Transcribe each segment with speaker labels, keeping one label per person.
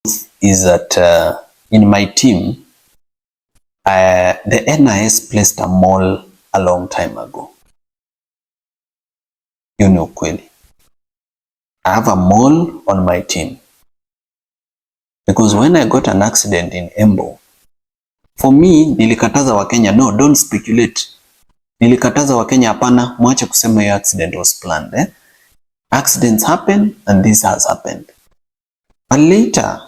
Speaker 1: is that in my team, the NIS placed a mall a long time ago. You know, kweli. I have a mall on my team. Because when I got an accident in Embo, for me, nilikataza Wakenya, no, don't speculate. Nilikataza Wakenya, hapana, mwache kusema your accident was planned. Accidents happen and this has happened. But later,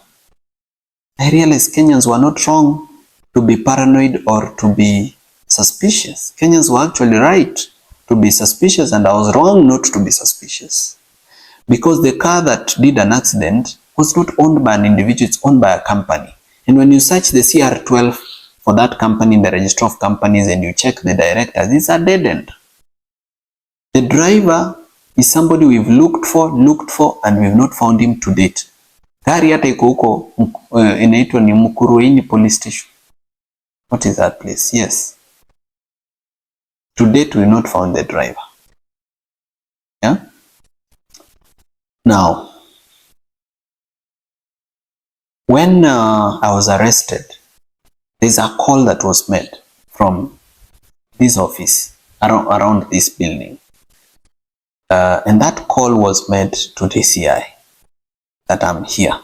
Speaker 1: I realized Kenyans were not wrong to be paranoid or to be suspicious. Kenyans were actually right to be suspicious, and I was wrong not to be suspicious. Because the car that did an accident was not owned by an individual, it's owned by a company. And when you search the CR12 for that company in the register of companies and you check the directors, it's a dead end. The driver is somebody we've looked for, and we've not found him to date. Gari hata iko huko inaitwa ni Mukuruini police station. What is that place? Yes. To date, we not found the driver. Yeah? Now, when I was arrested, there's a call that was made from this office around this building. And that call was made to DCI that I'm here.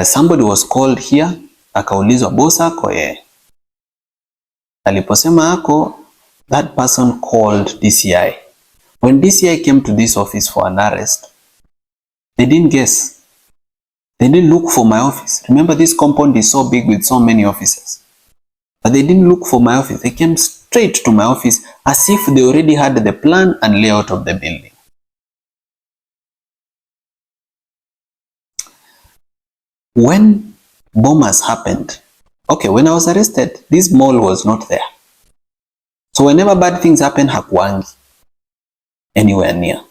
Speaker 1: Somebody was called here, akaulizwa boss ako aliposema ako, that person called DCI. When DCI came to this office for an arrest, they didn't guess. They didn't look for my office. Remember, this compound is so big with so many offices. But they didn't look for my office. They came straight to my office as if they already had the plan and layout of the building. When bombers happened, okay, when I was arrested, this mall was not there. So whenever bad things happen, hakuangi anywhere near.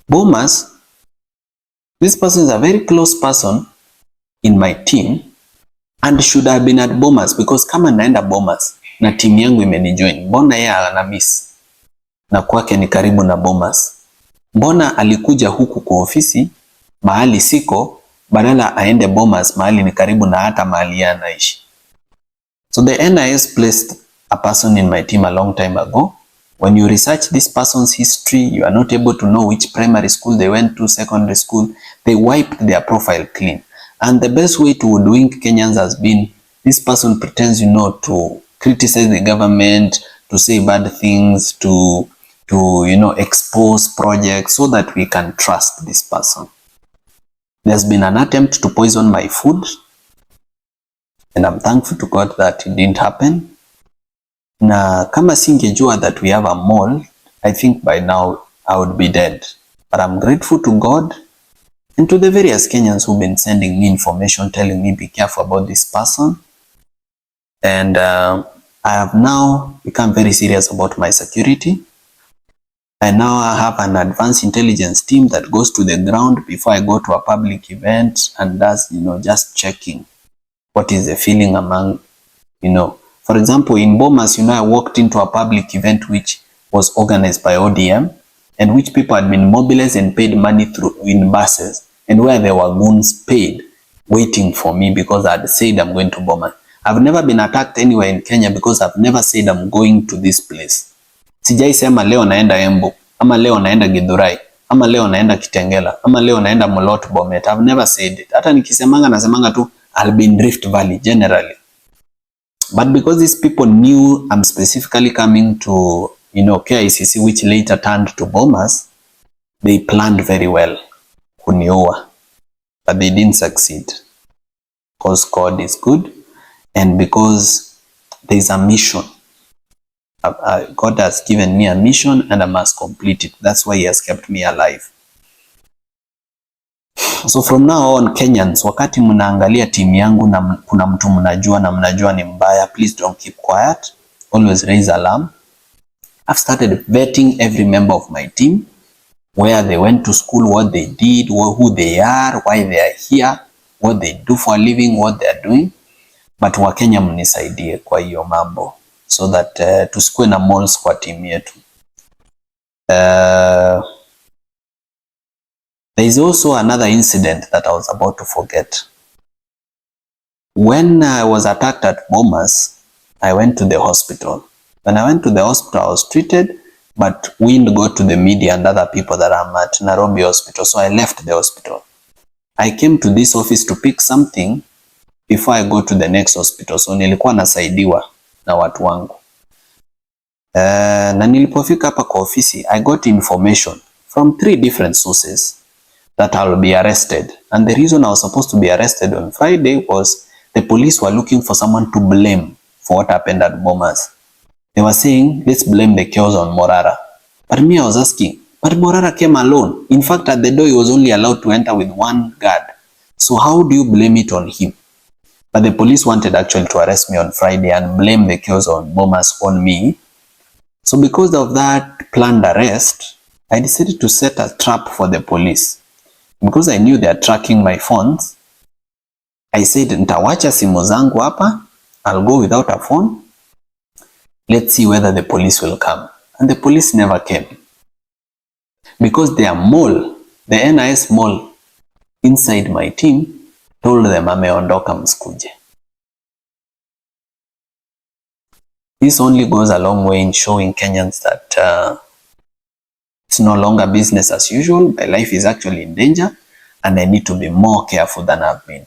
Speaker 1: Bombers, this person is a very close person in my team and should have been at bombers, because kama naenda bombers na team yangu imenijoin, mbona yeye ana miss na kwake ni karibu na bombers? Mbona alikuja huku kwa ofisi mahali siko badala aende bombers mahali ni karibu na hata mahali yeye anaishi? So the NIS placed a person in my team a long time ago. When you research this person's history, you are not able to know which primary school they went to, secondary school. They wiped their profile clean. And the best way to hoodwink Kenyans has been, this person pretends, to criticize the government, to say bad things, to expose projects so that we can trust this person. There's been an attempt to poison my food, and I'm thankful to God that it didn't happen. Na kama singejua that we have a mall, I think by now I would be dead. But I'm grateful to God and to the various Kenyans who've been sending me information, telling me be careful about this person. And I have now become very serious about my security. And now I have an advanced intelligence team that goes to the ground before I go to a public event and does, just checking what is the feeling among, For example, in Bomas, I walked into a public event which was organized by ODM and which people had been mobilized and paid money in buses, and where there were goons paid waiting for me because I had said I'm going to Bomas. I've never been attacked anywhere in Kenya because I've never said I'm going to this place. Sijai sema leo naenda Embu, ama leo naenda Githurai, ama leo naenda Kitengela, ama leo naenda Molot Bomet. I've never said it. Hata nikisemanga nasemanga tu I'll be in Rift Valley generally. But because these people knew I'm specifically coming to, KICC, which later turned to Bomas, they planned very well kuniua. But they didn't succeed. Because God is good and because there is a mission. God has given me a mission and I must complete it. That's why He has kept me alive. So from now on, Kenyans, wakati mnaangalia timu yangu na kuna mtu mnajua na mnajua ni mbaya, please don't keep quiet. Always raise alarm. I've started vetting every member of my team, where they went to school, what they did, who they are, why they are here, what they do for a living, what they are doing. But Wakenya mnisaidie kwa hiyo mambo so that tusikue na malls kwa timu yetu. There is also another incident that I was about to forget. When I was attacked at Bomas, I went to the hospital. When I went to the hospital, I was treated, but wind got to the media and other people that I'm at Nairobi hospital, so I left the hospital. I came to this office to pick something before I go to the next hospital, so nilikuwa nasaidiwa na watu wangu. Na nilipofika hapa kwa ofisi, I got information from 3 different sources that I'll be arrested. And the reason I was supposed to be arrested on Friday was the police were looking for someone to blame for what happened at Bomas. They were saying, let's blame the chaos on Morara. But me, I was asking, but Morara came alone. In fact, at the door, he was only allowed to enter with 1 guard. So how do you blame it on him? But the police wanted actually to arrest me on Friday and blame the chaos on Bomas on me. So because of that planned arrest, I decided to set a trap for the police. Because I knew they are tracking my phones, I said, nitawacha simu zangu hapa, I'll go without a phone. Let's see whether the police will come. And the police never came. Because their mole, the NIS mole inside my team, told them ameondoka msikuje. This only goes a long way in showing Kenyans that it's no longer business as usual. My life is actually in danger and I need to be more careful than I've been.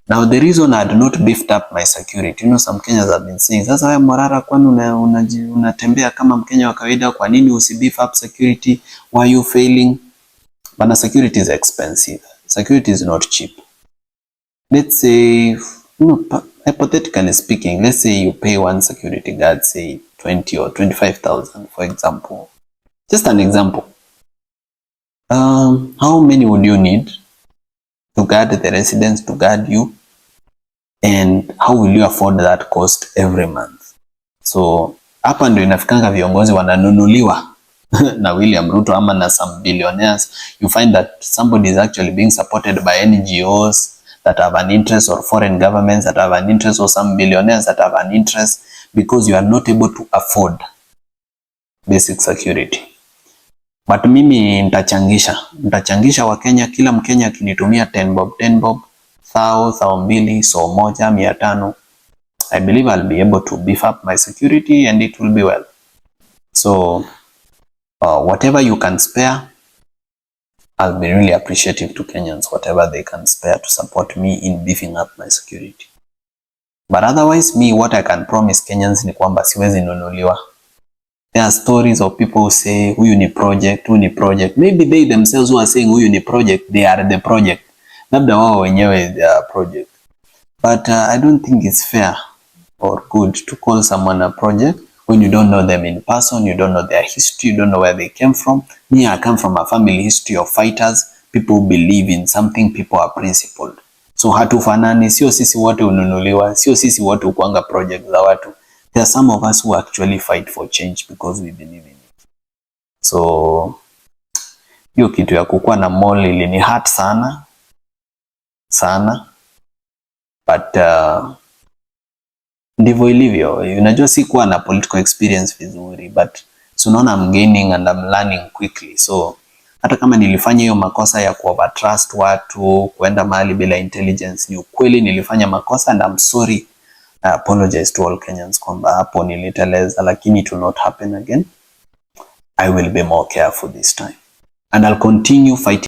Speaker 1: Now, the reason I had not beefed up my security, some Kenyans have been saying, sasa wewe Morara, kwani unatembea kama Mkenya wa kawaida, kwa nini usibeef up security? Why are you failing? But security is expensive. Security is not cheap. Let's say, hypothetically speaking, let's say you pay one security guard, say 20 or 25,000, for example. Just an example. How many would you need to guard the residents, to guard you? And how will you afford that cost every month? So, hapa ndio inafikanga viongozi wananunuliwa na William Ruto ama na some billionaires. You find that somebody is actually being supported by NGOs that have an interest, or foreign governments that have an interest, or some billionaires that have an interest, because you are not able to afford basic security. But mimi nitachangisha wa Kenya, kila Mkenya akinitumia 10 bob, 1,200, so moja, 500. I believe I'll be able to beef up my security and it will be well. So whatever you can spare, I'll be really appreciative to Kenyans, whatever they can spare to support me in beefing up my security. But otherwise, me, what I can promise Kenyans ni kwamba siwezi nunuliwa. There are stories of people who say, huyu ni project. Maybe they themselves who are saying huyu ni project, they are the project. Labda wao wenyewe they are project. But I don't think it's fair or good to call someone a project when you don't know them in person, you don't know their history, you don't know where they came from. Me, I come from a family history of fighters. People believe in something, people are principled. So hatufanani, sio sisi wote ununuliwa, sio sisi wote ukuanga project za watu. There are some of us who actually fight for change because we believe in it. So hiyo kitu ya kukuwa na mall ilini hurt sana. But ndivyo ilivyo. Unajua si kuwa na political experience vizuri, but so unaona I'm gaining and I'm learning quickly. So hata kama nilifanya hiyo makosa ya kuovertrust watu, kuenda mahali bila intelligence, ni ukweli nilifanya makosa and I'm sorry. I apologize to all Kenyans kwamba hapo niliteleza, lakini it will not happen again. I will be more careful this time and I'll continue fighting